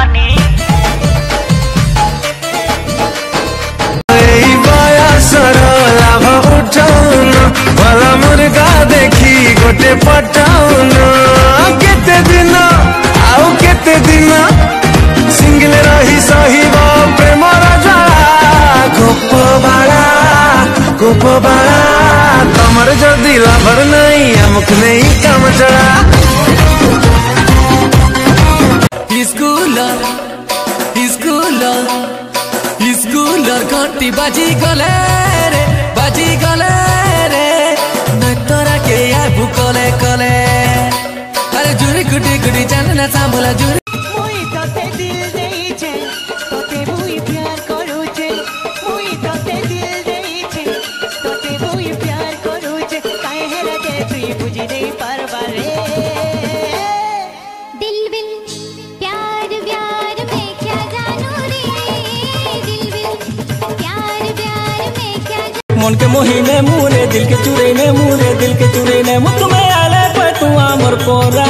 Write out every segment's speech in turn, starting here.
बनी भला मुर्गा देखी गोटे पटाउन केते दिन आउ केते दिन सिंगल रही सहिब प्रेम राजा गोप बाड़ा तमर जदि लभर नहीं अमुक नहीं काम चला स्कूलर घंटी बाजी गले रे तोरा के यार भूकले कले अरे जुरी गुटी गुटी जानना सामला जुरी मुई तोते दिल देई छे तोते मुई प्यार करू छे मुई तोते दिल देई छे तोते मुई प्यार करू छे काहे हेरा के तुई बुझी नहीं पारबा रे दिल बिल प्यार व्यार में क्या जानू रे दिल बिल प्यार व्यार में क्या मन के मोहिने मुरे दिल के चुरे ने मुरे दिल के चुरे ने मुख में आले पे तू आमर पोरा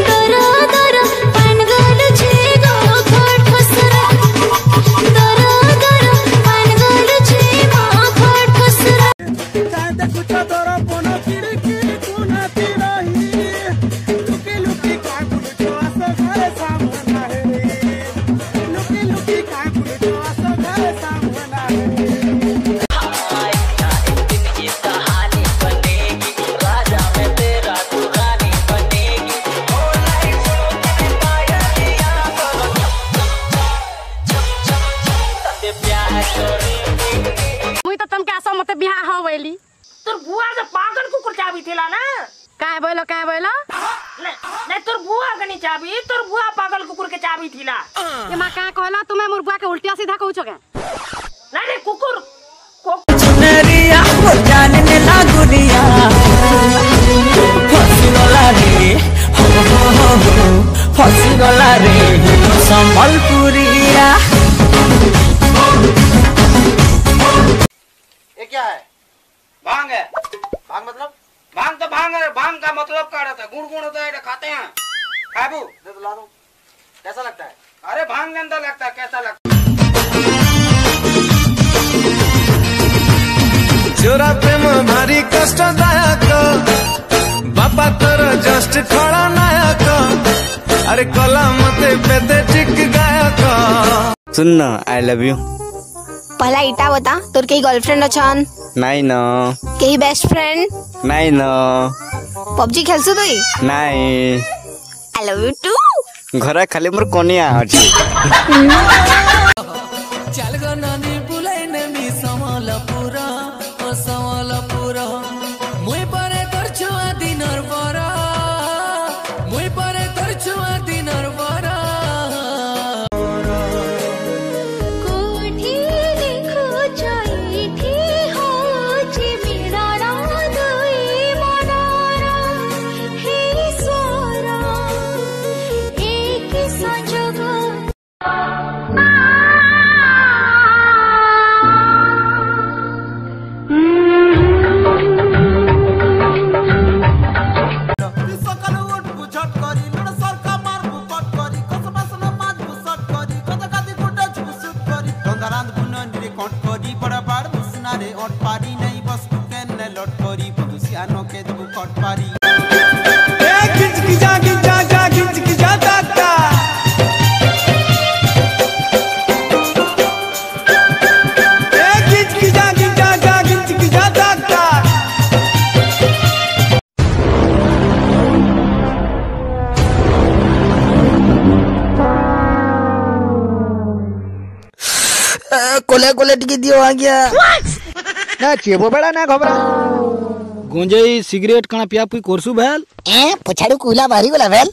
दरो दरो पानगल छे गो घोट खसरा दरो दरो पानगल छे मा घोट खसरा चाहते कुछ दरो कोनो खिड़की कोना तिरही लुकी लुकी काकुल जो आसा घरे सामना है लुकी लुकी काकुल जो आसा घरे सामना है मुई तो तुमके आसा मते बियाह होवेली तोर बुआ जे पागल कुकुर चाबी थिला ना काहे बोलो नहीं तोर बुआ के चाबी तोर बुआ पागल कुकुर के चाबी थिला ये मां का कहला तुम्हें मोर बुआ के उल्टिया सीधा कहू छके नहीं कुकुर चुनरिया वो जानने लागुनिया फसी गला रे हो फसी गला रे संबलपुरिया ये क्या है? भांग है। भांग मतलब? भांग तो भांग है। भांग का मतलब क्या रहता है? गुड़ गुड़ होता है, खाते हैं। खाबू दे तो ला दो। कैसा लगता है? अरे भांग के अंदर लगता है, कैसा लगता है? चोरा प्रेम भारी कष्टदायक बापा तोर जस्ट खड़ा नायक अरे कला मते पेते टिक गायक सुन आई लव यू पहला इटा बता तोर कई गर्लफ्रेंड अछन नहीं न कई बेस्ट फ्रेंड नहीं न पबजी खेलसु तुई नहीं आई लव यू टू घर खाली मोर कोनिया अछि चल गो नानी बुलाई ने मी समलपुरा ओ समलपुरा मुई परे तोर छुआ दिनर बरा मुई परे तोर छुआ दिनर बरा कोठी देखो चाइठी हो जे मेरा राधई मनारा हे सोरा एक संजोग सकाल उठ बुझट करी लड़ सरका मार बुपट करी कस बसन माज बुसट करी कत काती गुटा छुसुट करी गंगारांद पुनन रे कट करी बड़ा बाड़ मुसना रे अट पारी नहीं बस तू केन ने लट करी बदुसियानो के दबु कट पारी ए खिच की जा खिच की जा दादा ए खिच की जा खिच की जा दादा कोले कोले टिकी दियो आ गया ना चेबो बेड़ा ना घबरा गुंजई सिगरेट कणा पिया पुई कोरसु भेल ए पछाड़ू कुला बारी गला भेल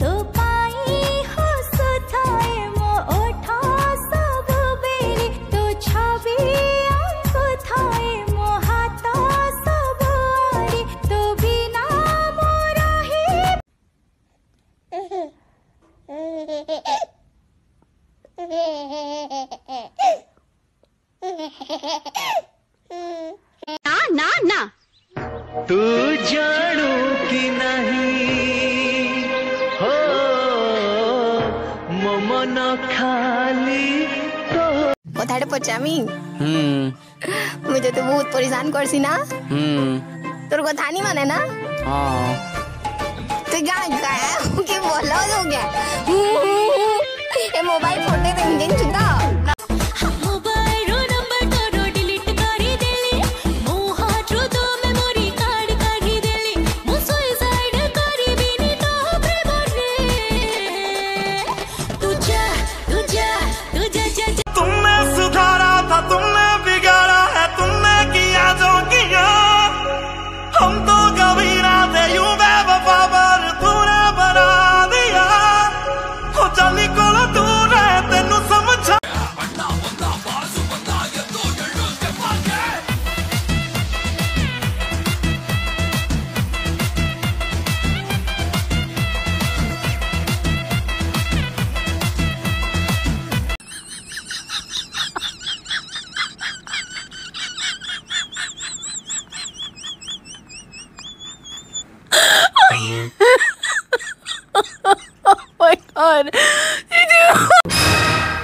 तो पाई हो सुथाए मो ओठा सब बेरी तो छवि आंखो थाए मो हाथा सब आरी तो बिना मोरा ही तू जानू कि नहीं हो मो मन खाली तो কথাটা পচামি मुझे तो बहुत परेशान करसी ना তোর কথা नहीं माने ना हाँ तो गाया के बोलो हो गया ये मोबाइल फोन दे इंजन चुदा तुमने सुधारा था तुमने बिगाड़ा है तुमने किया जो किया हम तो कभी ना थे यूं बेवफा पर तूने बना दिया हो जानी को दूर है तेनू समझा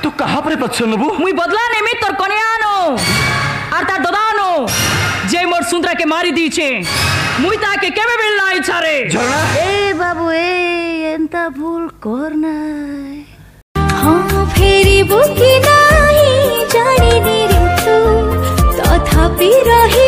तू कहाँ पर पछलबू मुई बदला नेमी तोर कन्यानो আর তার দদানো যে মোর সুন্দরাকে মারি দিয়েছে মুই তাকে কেবে বেলা ইছারে ঝরনা এ বাবু এ এন্তা ভুল কর নাই হ্যাঁ ফেরিবু কি নাই জানি নি রে তু তথাপি রহি